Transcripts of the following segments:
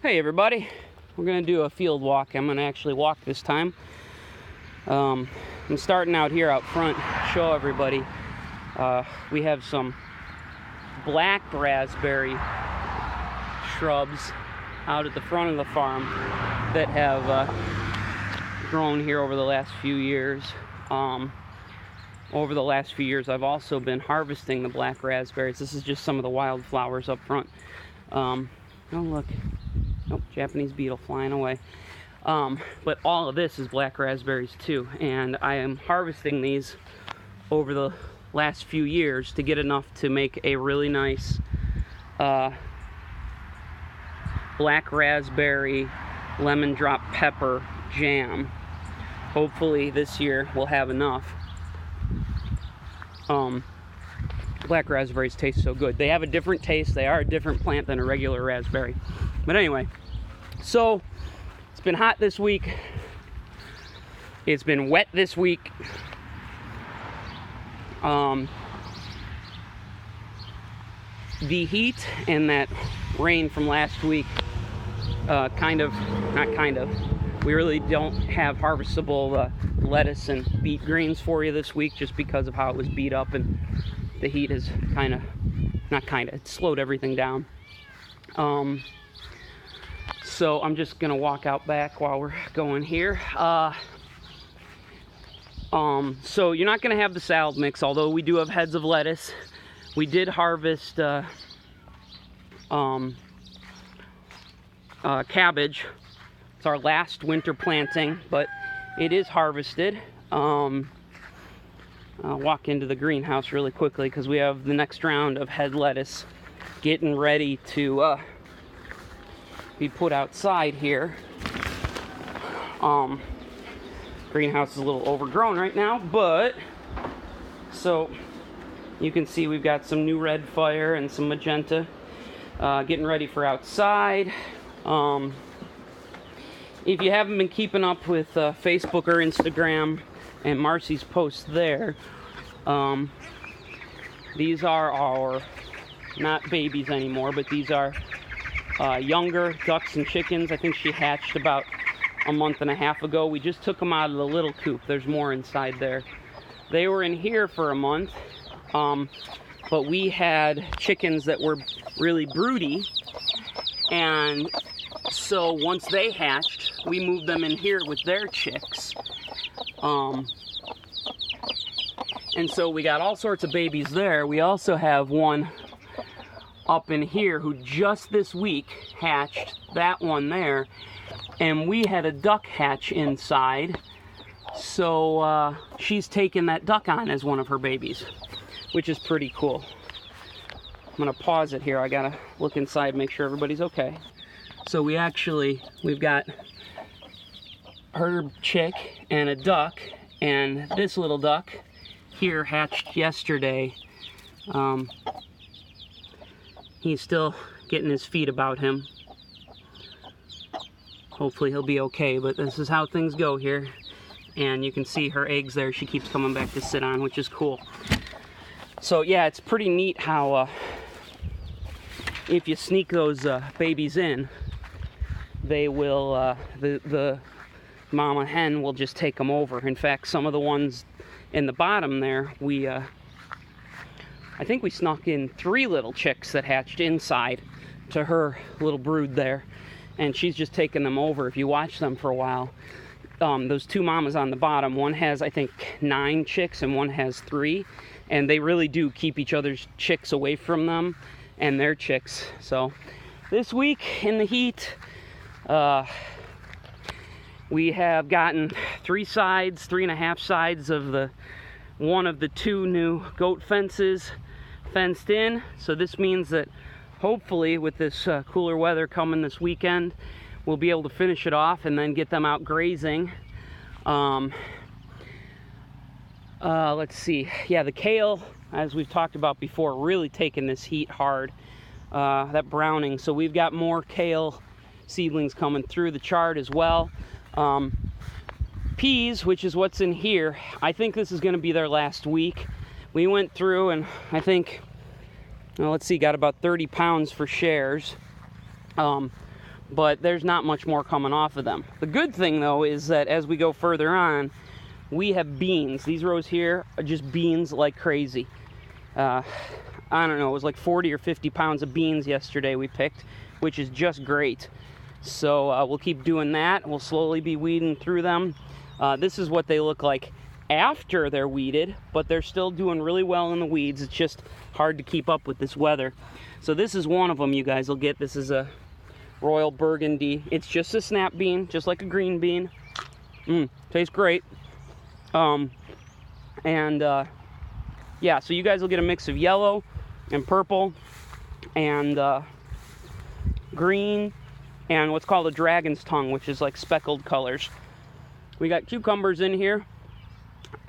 Hey everybody, we're going to do a field walk. I'm going to actually walk this time. I'm starting out here out front, show everybody. We have some black raspberry shrubs out at the front of the farm that have grown here over the last few years. Over the last few years I've also been harvesting the black raspberries. This is just some of the wildflowers up front. Oh look. Nope, Japanese beetle flying away. But all of this is black raspberries too, and I am harvesting these over the last few years to get enough to make a really nice black raspberry lemon drop pepper jam. Hopefully this year we'll have enough. Black raspberries taste so good. They have a different taste. They are a different plant than a regular raspberry. But anyway, so it's been hot this week. It's been wet this week. The heat and that rain from last week, we really don't have harvestable lettuce and beet greens for you this week just because of how it was beat up, and the heat has it slowed everything down. So I'm just gonna walk out back while we're going here. So you're not gonna have the salad mix, although we do have heads of lettuce. We did harvest cabbage. It's our last winter planting, but it is harvested. I'll walk into the greenhouse really quickly because we have the next round of head lettuce getting ready to be put outside here. Greenhouse is a little overgrown right now, but so you can see we've got some new red fire and some magenta getting ready for outside. If you haven't been keeping up with Facebook or Instagram and Marcy's posts there, these are our, not babies anymore, but these are younger ducks and chickens. I think she hatched about a month and a half ago. We just took them out of the little coop. There's more inside there. They were in here for a month, but we had chickens that were really broody, and so once they hatched, we moved them in here with their chicks. And so we got all sorts of babies there. We also have one up in here who just this week hatched, that one there, and we had a duck hatch inside, so she's taken that duck on as one of her babies, which is pretty cool. I'm gonna pause it here. I gotta look inside, make sure everybody's okay. So we've got her chick and a duck, and this little duck here hatched yesterday. He's still getting his feet about him. Hopefully he'll be okay, but this is how things go here. And you can see her eggs there. She keeps coming back to sit on, which is cool. So yeah, it's pretty neat how if you sneak those babies in, they will, the mama hen will just take them over. In fact, some of the ones in the bottom there, I think we snuck in 3 little chicks that hatched inside to her little brood there, and she's just taken them over. If you watch them for a while, those 2 mamas on the bottom, one has I think 9 chicks and one has 3, and they really do keep each other's chicks away from them and their chicks. So this week in the heat, we have gotten 3.5 sides of one of the 2 new goat fences fenced in. So this means that hopefully with this cooler weather coming this weekend, we'll be able to finish it off and then get them out grazing. Let's see. Yeah, the kale, as we've talked about before, really taking this heat hard. That browning. So we've got more kale seedlings coming through the chart as well. Peas, which is what's in here, I think this is going to be their last week. We went through and I think, well, let's see, got about 30 pounds for shares. but there's not much more coming off of them. The good thing though is that as we go further on, we have beans. These rows here are just beans like crazy. I don't know, it was like 40 or 50 pounds of beans yesterday we picked, which is just great. So we'll keep doing that. We'll slowly be weeding through them. This is what they look like after they're weeded, but they're still doing really well in the weeds. It's just hard to keep up with this weather. So this is one of them you guys will get. This is a Royal Burgundy. It's just a snap bean, just like a green bean. Tastes great. Yeah, so you guys will get a mix of yellow and purple and green and what's called a dragon's tongue, which is like speckled colors. We got cucumbers in here.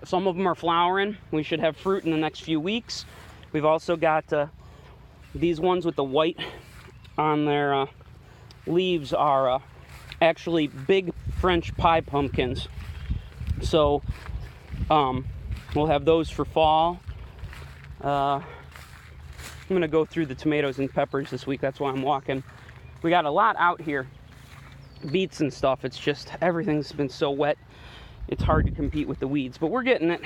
Some of them are flowering. We should have fruit in the next few weeks. We've also got these ones with the white on their leaves are actually big French pie pumpkins. So we'll have those for fall. I'm gonna go through the tomatoes and peppers this week. That's why I'm walking. We got a lot out here, beets and stuff. It's just everything's been so wet, it's hard to compete with the weeds, but we're getting it.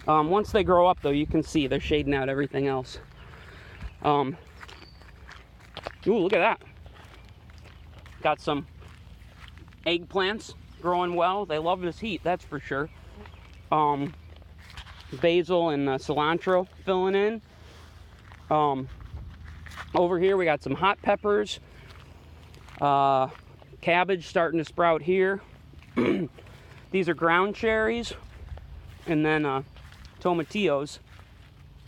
Once they grow up though, you can see they're shading out everything else. Ooh, look at that. Got some eggplants growing well. They love this heat, that's for sure. Basil and cilantro filling in. Over here we got some hot peppers. Cabbage starting to sprout here. These are ground cherries. And then tomatillos.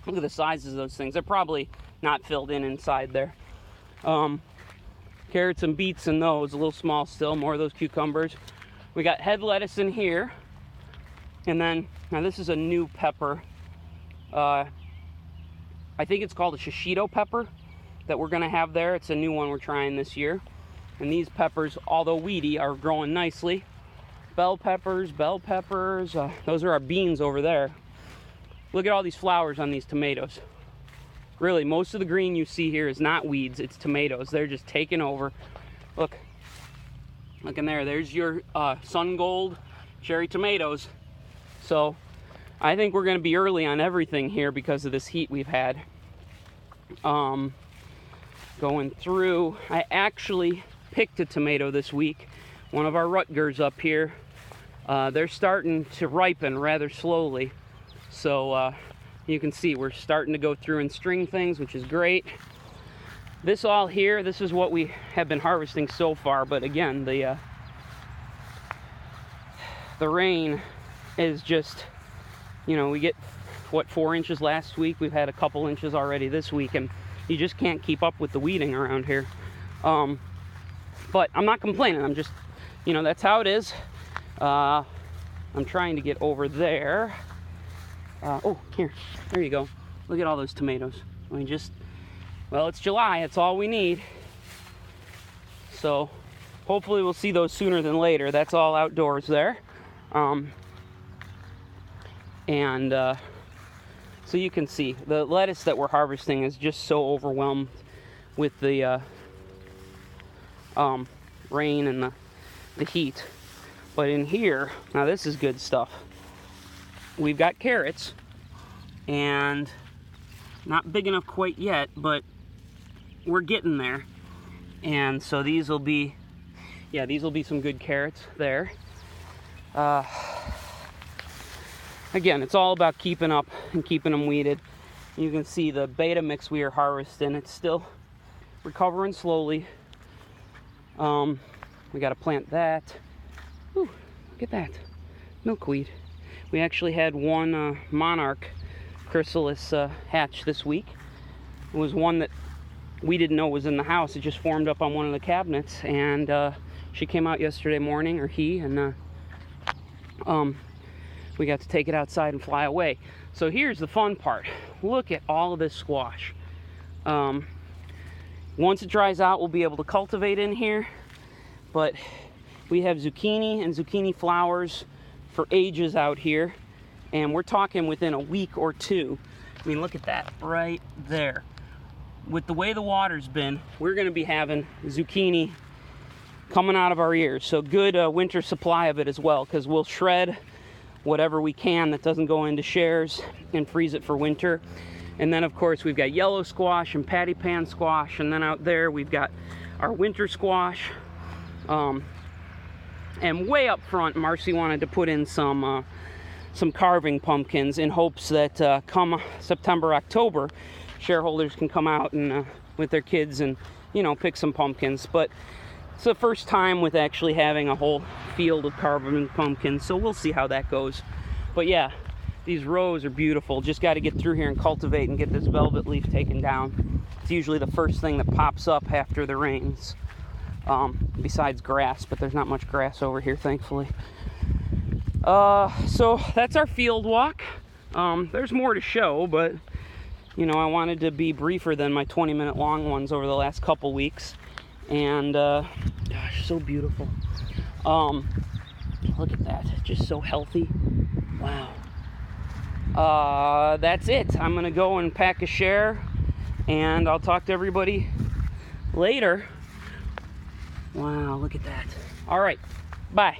Look at the sizes of those things. They're probably not filled in inside there. Carrots and beets in those, a little small still, more of those cucumbers. We got head lettuce in here. And then, now this is a new pepper. I think it's called a shishito pepper that we're gonna have there. It's a new one we're trying this year. And these peppers, although weedy, are growing nicely. Bell peppers. Those are our beans over there. Look at all these flowers on these tomatoes. Really, most of the green you see here is not weeds, it's tomatoes. They're just taking over. Look in there, there's your sun gold cherry tomatoes. So I think we're gonna be early on everything here because of this heat we've had. Going through, I actually picked a tomato this week. One of our Rutgers up here. They're starting to ripen rather slowly. So you can see we're starting to go through and string things, which is great. This all here, this is what we have been harvesting so far, but again, the rain is just, you know, we get, what, 4 inches last week? We've had a couple inches already this week, and you just can't keep up with the weeding around here. But I'm not complaining, I'm just, you know, that's how it is. I'm trying to get over there. Oh, here, there you go. Look at all those tomatoes. We just, well, it's July, it's all we need. So hopefully we'll see those sooner than later. That's all outdoors there. So you can see the lettuce that we're harvesting is just so overwhelmed with the rain and the heat. But in here, now this is good stuff. We've got carrots, and not big enough quite yet, but we're getting there. And so these will be, yeah, these will be some good carrots there. Again, it's all about keeping up and keeping them weeded. You can see the beta mix we are harvesting. It's still recovering slowly. We got to plant that. Ooh, look at that, milkweed. We actually had one monarch chrysalis hatch this week. It was one that we didn't know was in the house. It just formed up on one of the cabinets, and she came out yesterday morning, or he, and we got to take it outside and fly away. So here's the fun part. Look at all of this squash. Once it dries out, we'll be able to cultivate in here, but we have zucchini and zucchini flowers for ages out here, and we're talking within a week or two. I mean, look at that right there. With the way the water's been, we're going to be having zucchini coming out of our ears. So good winter supply of it as well, because we'll shred whatever we can that doesn't go into shares and freeze it for winter. And then of course we've got yellow squash and patty pan squash, and then out there we've got our winter squash. And way up front, Marcy wanted to put in some carving pumpkins in hopes that come September, October, shareholders can come out and with their kids and, you know, pick some pumpkins. But it's the first time with actually having a whole field of carving pumpkins, so we'll see how that goes. But yeah, these rows are beautiful. Just got to get through here and cultivate and get this velvet leaf taken down. It's usually the first thing that pops up after the rains, besides grass, but there's not much grass over here, thankfully. So that's our field walk. There's more to show, but you know, I wanted to be briefer than my 20-minute long ones over the last couple weeks. And gosh, so beautiful. Look at that, just so healthy. Wow. That's it. I'm gonna go and pack a share, and I'll talk to everybody later. Wow, look at that. All right, bye.